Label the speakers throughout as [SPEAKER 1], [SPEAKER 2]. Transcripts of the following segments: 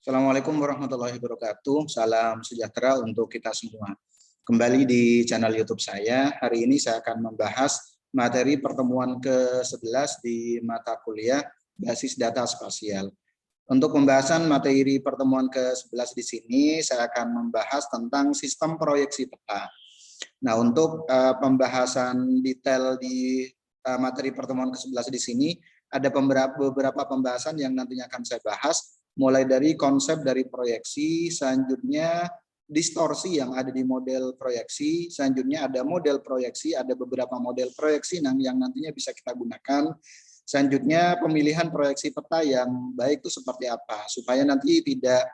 [SPEAKER 1] Assalamualaikum warahmatullahi wabarakatuh. Salam sejahtera untuk kita semua. Kembali di channel YouTube saya. Hari ini saya akan membahas materi pertemuan ke-11 di mata kuliah Basis Data Spasial. Untuk pembahasan materi pertemuan ke-11 di sini, saya akan membahas tentang sistem proyeksi peta. Nah, untuk pembahasan detail di materi pertemuan ke-11 di sini, ada beberapa pembahasan yang nantinya akan saya bahas, mulai dari konsep dari proyeksi, selanjutnya distorsi yang ada di model proyeksi, selanjutnya ada model proyeksi, ada beberapa model proyeksi yang nantinya bisa kita gunakan, selanjutnya pemilihan proyeksi peta yang baik itu seperti apa, supaya nanti tidak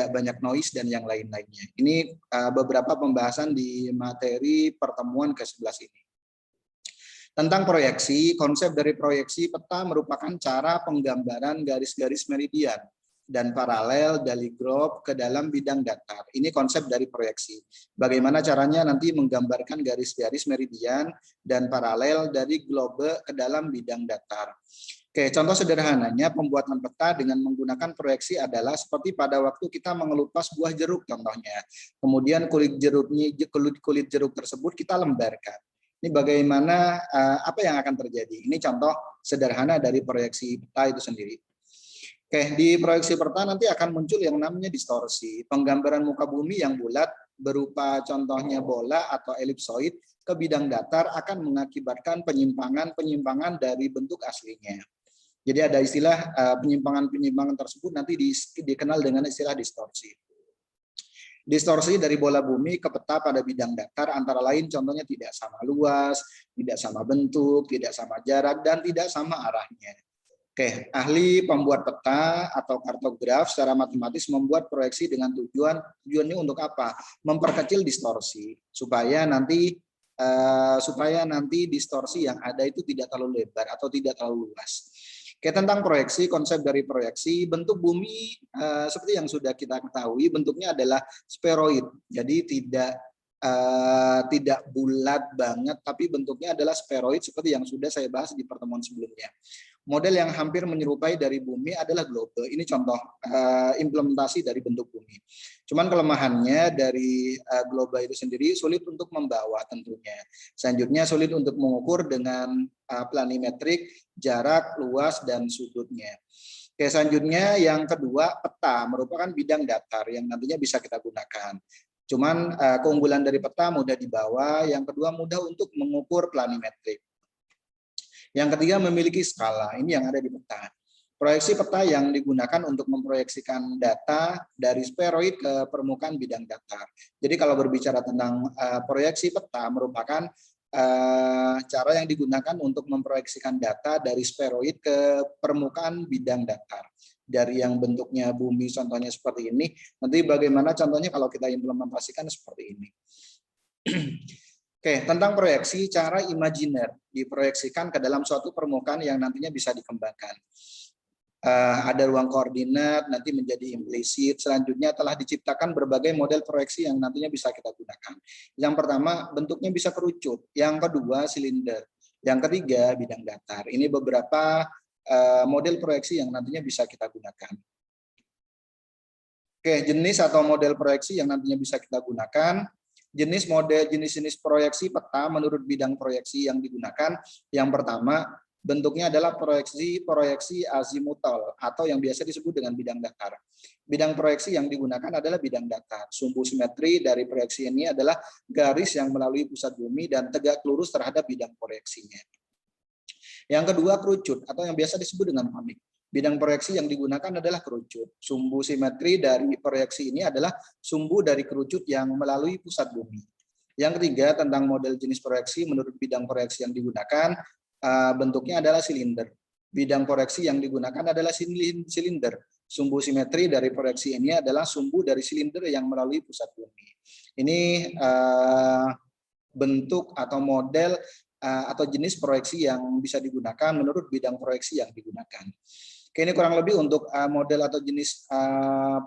[SPEAKER 1] banyak noise dan yang lain-lainnya. Ini beberapa pembahasan di materi pertemuan ke-11 ini. Tentang proyeksi, konsep dari proyeksi peta merupakan cara penggambaran garis-garis meridian dan paralel dari globe ke dalam bidang datar. Ini konsep dari proyeksi. Bagaimana caranya nanti menggambarkan garis-garis meridian dan paralel dari globe ke dalam bidang datar. Oke, contoh sederhananya pembuatan peta dengan menggunakan proyeksi adalah seperti pada waktu kita mengelupas buah jeruk contohnya. Kemudian kulit jeruk tersebut kita lembarkan. Ini bagaimana apa yang akan terjadi. Ini contoh sederhana dari proyeksi peta itu sendiri. Oke, di proyeksi peta nanti akan muncul yang namanya distorsi. Penggambaran muka bumi yang bulat berupa contohnya bola atau elipsoid ke bidang datar akan mengakibatkan penyimpangan dari bentuk aslinya. Jadi ada istilah penyimpangan tersebut nanti dikenal dengan istilah distorsi. Distorsi dari bola bumi ke peta pada bidang datar antara lain contohnya tidak sama luas, tidak sama bentuk, tidak sama jarak, dan tidak sama arahnya. Oke, ahli pembuat peta atau kartograf secara matematis membuat proyeksi dengan tujuannya untuk apa? Memperkecil distorsi supaya nanti distorsi yang ada itu tidak terlalu lebar atau tidak terlalu luas. Oke, tentang proyeksi, konsep dari proyeksi, bentuk bumi seperti yang sudah kita ketahui, bentuknya adalah spheroid. Jadi tidak bulat banget, tapi bentuknya adalah spheroid seperti yang sudah saya bahas di pertemuan sebelumnya. Model yang hampir menyerupai dari bumi adalah globe. Ini contoh implementasi dari bentuk bumi. Cuman kelemahannya dari globe itu sendiri sulit untuk membawa tentunya. Selanjutnya sulit untuk mengukur dengan planimetrik, jarak, luas, dan sudutnya. Oke, selanjutnya yang kedua, peta merupakan bidang datar yang nantinya bisa kita gunakan. Cuman keunggulan dari peta mudah dibawa, yang kedua mudah untuk mengukur planimetrik. Yang ketiga memiliki skala, ini yang ada di peta. Proyeksi peta yang digunakan untuk memproyeksikan data dari spheroid ke permukaan bidang datar. Jadi kalau berbicara tentang proyeksi peta merupakan cara yang digunakan untuk memproyeksikan data dari spheroid ke permukaan bidang datar. Dari yang bentuknya bumi contohnya seperti ini, nanti bagaimana contohnya kalau kita implementasikan seperti ini. Oke, tentang proyeksi, cara imajiner diproyeksikan ke dalam suatu permukaan yang nantinya bisa dikembangkan. Ada ruang koordinat, nanti menjadi implisit. Selanjutnya telah diciptakan berbagai model proyeksi yang nantinya bisa kita gunakan. Yang pertama, bentuknya bisa kerucut. Yang kedua, silinder. Yang ketiga, bidang datar. Ini beberapa model proyeksi yang nantinya bisa kita gunakan. Oke, jenis atau model proyeksi yang nantinya bisa kita gunakan. Jenis proyeksi peta menurut bidang proyeksi yang digunakan. Yang pertama, bentuknya adalah proyeksi azimutal atau yang biasa disebut dengan bidang datar. Bidang proyeksi yang digunakan adalah bidang datar. Sumbu simetri dari proyeksi ini adalah garis yang melalui pusat bumi dan tegak lurus terhadap bidang proyeksinya. Yang kedua, kerucut atau yang biasa disebut dengan konik. Bidang proyeksi yang digunakan adalah kerucut. Sumbu simetri dari proyeksi ini adalah sumbu dari kerucut yang melalui pusat bumi. Yang ketiga, tentang model jenis proyeksi menurut bidang proyeksi yang digunakan, bentuknya adalah silinder. Bidang proyeksi yang digunakan adalah silinder. Sumbu simetri dari proyeksi ini adalah sumbu dari silinder yang melalui pusat bumi. Ini bentuk atau model atau jenis proyeksi yang bisa digunakan menurut bidang proyeksi yang digunakan. Oke, ini kurang lebih untuk model atau jenis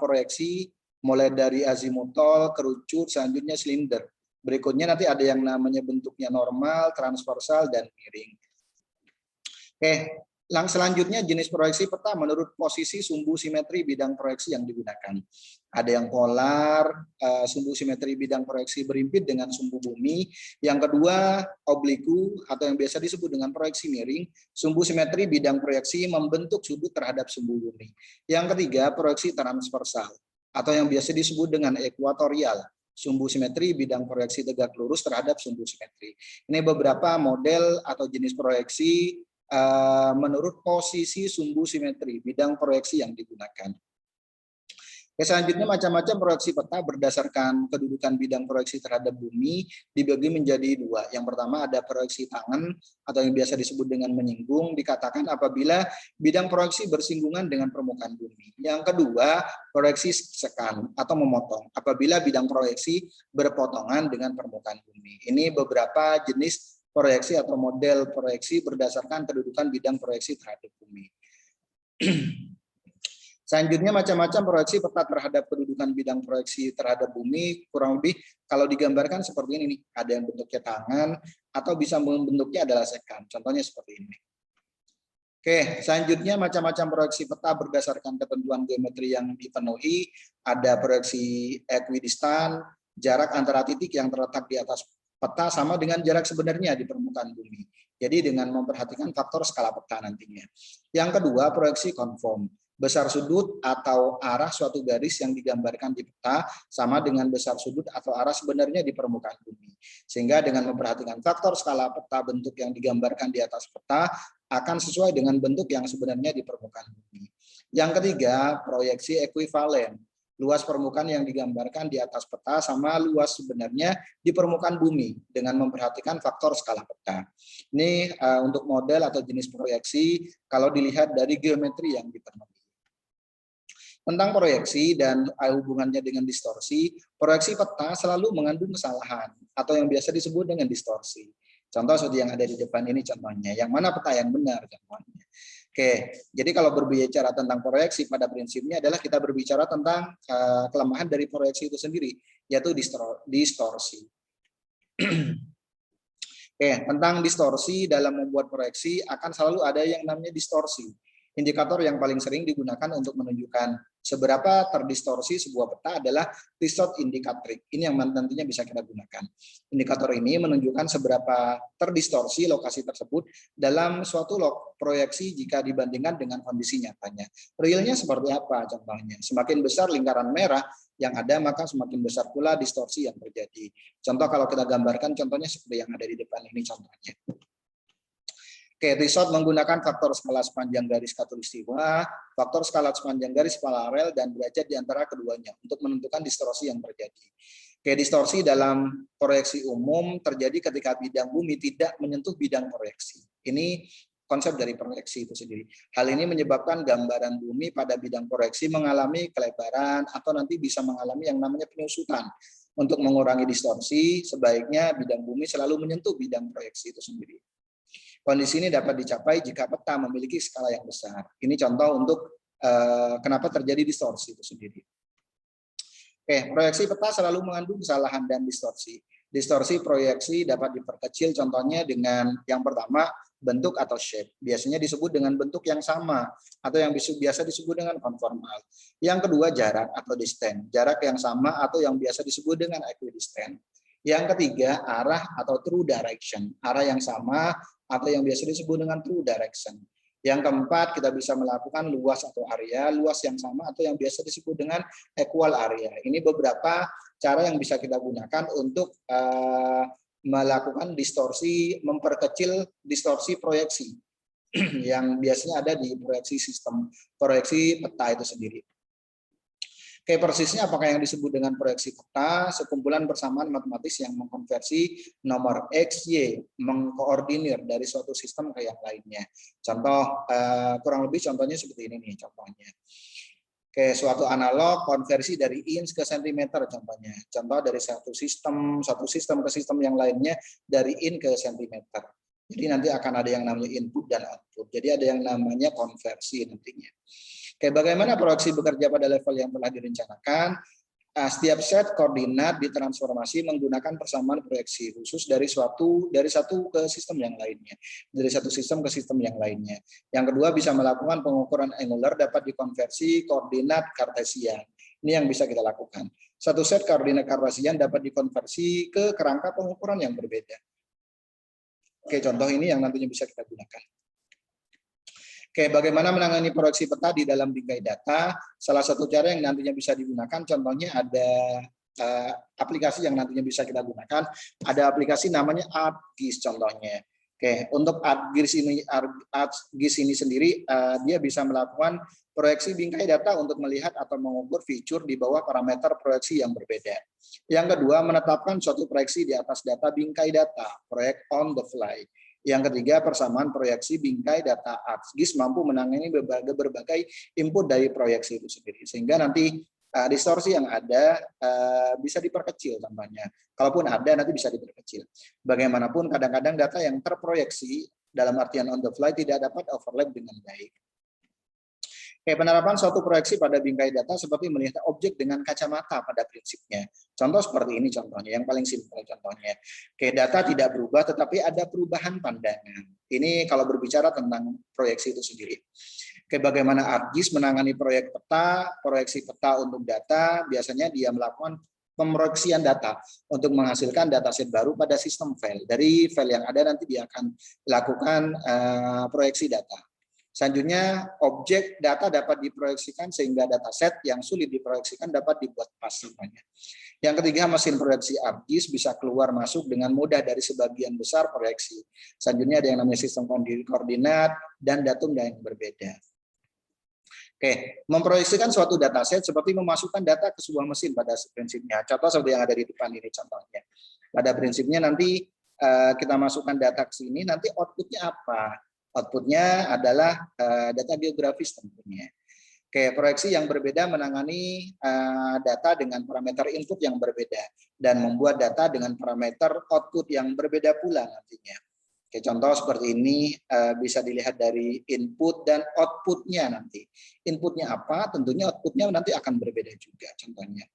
[SPEAKER 1] proyeksi mulai dari azimutal, kerucut, selanjutnya silinder. Berikutnya nanti ada yang namanya bentuknya normal, transversal, dan miring. Oke, Selanjutnya jenis proyeksi peta menurut posisi sumbu simetri bidang proyeksi yang digunakan. Ada yang polar, sumbu simetri bidang proyeksi berimpit dengan sumbu bumi. Yang kedua, obliku atau yang biasa disebut dengan proyeksi miring, sumbu simetri bidang proyeksi membentuk sudut terhadap sumbu bumi. Yang ketiga, proyeksi transversal atau yang biasa disebut dengan ekuatorial, sumbu simetri bidang proyeksi tegak lurus terhadap sumbu simetri. Ini beberapa model atau jenis proyeksi menurut posisi sumbu simetri bidang proyeksi yang digunakan. Selanjutnya macam-macam proyeksi peta berdasarkan kedudukan bidang proyeksi terhadap bumi dibagi menjadi dua. Yang pertama ada proyeksi tangan atau yang biasa disebut dengan menyinggung, dikatakan apabila bidang proyeksi bersinggungan dengan permukaan bumi. Yang kedua proyeksi sekan atau memotong apabila bidang proyeksi berpotongan dengan permukaan bumi. Ini beberapa jenis proyeksi atau model proyeksi berdasarkan kedudukan bidang proyeksi terhadap bumi. Selanjutnya macam-macam proyeksi peta terhadap kedudukan bidang proyeksi terhadap bumi, kurang lebih kalau digambarkan seperti ini nih, ada yang bentuknya tangan atau bisa bentuknya adalah sekan. Contohnya seperti ini. Oke, selanjutnya macam-macam proyeksi peta berdasarkan ketentuan geometri yang dipenuhi, ada proyeksi ekuidistan, jarak antara titik yang terletak di atas peta sama dengan jarak sebenarnya di permukaan bumi. Jadi dengan memperhatikan faktor skala peta nantinya. Yang kedua, proyeksi konform. Besar sudut atau arah suatu garis yang digambarkan di peta sama dengan besar sudut atau arah sebenarnya di permukaan bumi. Sehingga dengan memperhatikan faktor skala peta bentuk yang digambarkan di atas peta akan sesuai dengan bentuk yang sebenarnya di permukaan bumi. Yang ketiga, proyeksi ekuivalen. Luas permukaan yang digambarkan di atas peta sama luas sebenarnya di permukaan bumi dengan memperhatikan faktor skala peta. Ini untuk model atau jenis proyeksi kalau dilihat dari geometri yang dipenuhi. Tentang proyeksi dan hubungannya dengan distorsi, proyeksi peta selalu mengandung kesalahan atau yang biasa disebut dengan distorsi. Contoh seperti yang ada di depan ini contohnya, yang mana peta yang benar contohnya. Oke, jadi kalau berbicara tentang proyeksi pada prinsipnya adalah kita berbicara tentang kelemahan dari proyeksi itu sendiri, yaitu distorsi. Oke, tentang distorsi dalam membuat proyeksi akan selalu ada yang namanya distorsi. Indikator yang paling sering digunakan untuk menunjukkan seberapa terdistorsi sebuah peta adalah Tissot Indicatrix. Ini yang nantinya bisa kita gunakan. Indikator ini menunjukkan seberapa terdistorsi lokasi tersebut dalam suatu proyeksi jika dibandingkan dengan kondisi nyatanya. Realnya seperti apa contohnya? Semakin besar lingkaran merah yang ada, maka semakin besar pula distorsi yang terjadi. Contoh kalau kita gambarkan contohnya seperti yang ada di depan ini contohnya. Oke, Tissot menggunakan faktor skala sepanjang garis khatulistiwa, faktor skala sepanjang garis paralel, dan derajat di antara keduanya untuk menentukan distorsi yang terjadi. Oke, distorsi dalam proyeksi umum terjadi ketika bidang bumi tidak menyentuh bidang proyeksi. Ini konsep dari proyeksi itu sendiri. Hal ini menyebabkan gambaran bumi pada bidang proyeksi mengalami kelebaran atau nanti bisa mengalami yang namanya penyusutan. Untuk mengurangi distorsi, sebaiknya bidang bumi selalu menyentuh bidang proyeksi itu sendiri. Kondisi ini dapat dicapai jika peta memiliki skala yang besar. Ini contoh untuk kenapa terjadi distorsi itu sendiri. Oke, proyeksi peta selalu mengandung kesalahan dan distorsi. Distorsi proyeksi dapat diperkecil contohnya dengan yang pertama bentuk atau shape. Biasanya disebut dengan bentuk yang sama atau yang biasa disebut dengan konformal. Yang kedua jarak atau distance. Jarak yang sama atau yang biasa disebut dengan equidistant. Yang ketiga arah atau true direction. Arah yang sama atau yang biasa disebut dengan true direction. Yang keempat, kita bisa melakukan luas atau area, luas yang sama atau yang biasa disebut dengan equal area. Ini beberapa cara yang bisa kita gunakan untuk melakukan distorsi, memperkecil distorsi proyeksi yang biasanya ada di proyeksi sistem, proyeksi peta itu sendiri. Oke, persisnya apakah yang disebut dengan proyeksi peta, sekumpulan persamaan matematis yang mengkonversi nomor X, Y, mengkoordinir dari suatu sistem ke yang lainnya. Contoh, kurang lebih contohnya seperti ini nih contohnya. Oke, suatu analog konversi dari inch ke sentimeter contohnya. Contoh dari satu sistem ke sistem yang lainnya dari inch ke sentimeter. Jadi nanti akan ada yang namanya input dan output. Jadi ada yang namanya konversi nantinya. Oke, bagaimana proyeksi bekerja pada level yang telah direncanakan? setiap set koordinat ditransformasi menggunakan persamaan proyeksi khusus dari satu ke sistem yang lainnya, dari satu sistem ke sistem yang lainnya. Yang kedua, bisa melakukan pengukuran angular dapat dikonversi koordinat kartesian. Ini yang bisa kita lakukan. Satu set koordinat kartesian dapat dikonversi ke kerangka pengukuran yang berbeda. Oke, contoh ini yang nantinya bisa kita gunakan. Oke, bagaimana menangani proyeksi peta di dalam bingkai data? Salah satu cara yang nantinya bisa digunakan, contohnya ada aplikasi yang nantinya bisa kita gunakan. Ada aplikasi namanya ArcGIS contohnya. Oke, untuk ArcGIS ini sendiri, dia bisa melakukan proyeksi bingkai data untuk melihat atau mengukur fitur di bawah parameter proyeksi yang berbeda. Yang kedua, menetapkan suatu proyeksi di atas data bingkai data, proyek on the fly. Yang ketiga, persamaan proyeksi bingkai data ArcGIS mampu menangani berbagai input dari proyeksi itu sendiri. Sehingga nanti distorsi yang ada bisa diperkecil tampaknya. Kalaupun ada, nanti bisa diperkecil. Bagaimanapun, kadang-kadang data yang terproyeksi dalam artian on the fly tidak dapat overlap dengan baik. Oke, penerapan suatu proyeksi pada bingkai data seperti melihat objek dengan kacamata pada prinsipnya. Contoh seperti ini contohnya, yang paling simpel contohnya. Oke, data tidak berubah tetapi ada perubahan pandangan. Ini kalau berbicara tentang proyeksi itu sendiri. Oke, bagaimana ArcGIS menangani proyeksi peta untuk data, biasanya dia melakukan pemroyeksian data untuk menghasilkan dataset baru pada sistem file. Dari file yang ada nanti dia akan lakukan proyeksi data. Selanjutnya, objek data dapat diproyeksikan sehingga dataset yang sulit diproyeksikan dapat dibuat pas semuanya. Yang ketiga, mesin proyeksi ArcGIS bisa keluar masuk dengan mudah dari sebagian besar proyeksi. Selanjutnya ada yang namanya sistem koordinat dan datum yang berbeda. Oke, memproyeksikan suatu dataset seperti memasukkan data ke sebuah mesin pada prinsipnya. Contoh seperti yang ada di depan ini contohnya. Pada prinsipnya nanti kita masukkan data ke sini, nanti outputnya apa? Outputnya adalah data geografis tentunya. Oke, proyeksi yang berbeda menangani data dengan parameter input yang berbeda dan membuat data dengan parameter output yang berbeda pula nantinya. Oke, contoh seperti ini bisa dilihat dari input dan outputnya nanti. Inputnya apa? Tentunya outputnya nanti akan berbeda juga contohnya.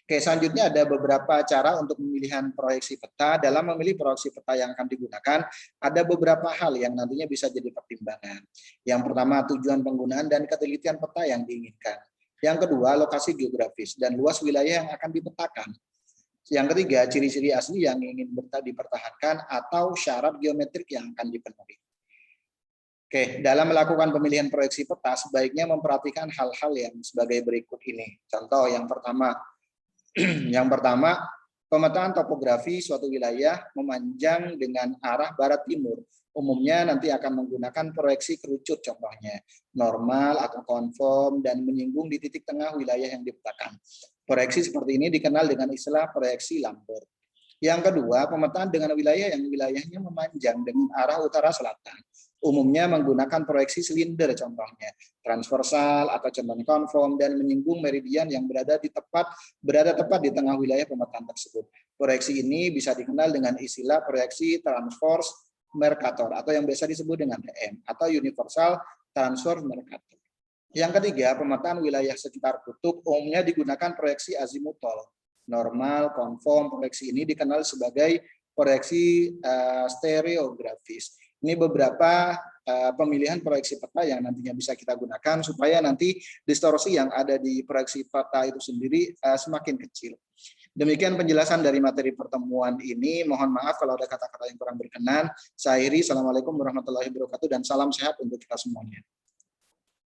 [SPEAKER 1] Oke, selanjutnya ada beberapa cara untuk pemilihan proyeksi peta. Dalam memilih proyeksi peta yang akan digunakan, ada beberapa hal yang nantinya bisa jadi pertimbangan. Yang pertama, tujuan penggunaan dan ketelitian peta yang diinginkan. Yang kedua, lokasi geografis dan luas wilayah yang akan dipetakan. Yang ketiga, ciri-ciri asli yang ingin dipertahankan atau syarat geometrik yang akan dipenuhi. Oke, dalam melakukan pemilihan proyeksi peta, sebaiknya memperhatikan hal-hal yang sebagai berikut ini. Contoh yang pertama, pemetaan topografi suatu wilayah memanjang dengan arah barat timur. Umumnya nanti akan menggunakan proyeksi kerucut contohnya, normal atau konform dan menyinggung di titik tengah wilayah yang dipetakan. Proyeksi seperti ini dikenal dengan istilah proyeksi Lambert. Yang kedua, pemetaan dengan wilayah yang wilayahnya memanjang dengan arah utara selatan. Umumnya menggunakan proyeksi silinder contohnya, transversal atau contohnya konform dan menyinggung meridian yang berada tepat di tengah wilayah pemetaan tersebut. Proyeksi ini bisa dikenal dengan istilah proyeksi transverse Mercator atau yang biasa disebut dengan TM atau universal transverse Mercator. Yang ketiga, pemetaan wilayah sekitar kutub umumnya digunakan proyeksi azimutol. Normal, konform, proyeksi ini dikenal sebagai proyeksi stereografis. Ini beberapa pemilihan proyeksi peta yang nantinya bisa kita gunakan supaya nanti distorsi yang ada di proyeksi peta itu sendiri semakin kecil. Demikian penjelasan dari materi pertemuan ini. Mohon maaf kalau ada kata-kata yang kurang berkenan. Saya akhiri. Assalamualaikum warahmatullahi wabarakatuh dan salam sehat untuk kita semuanya.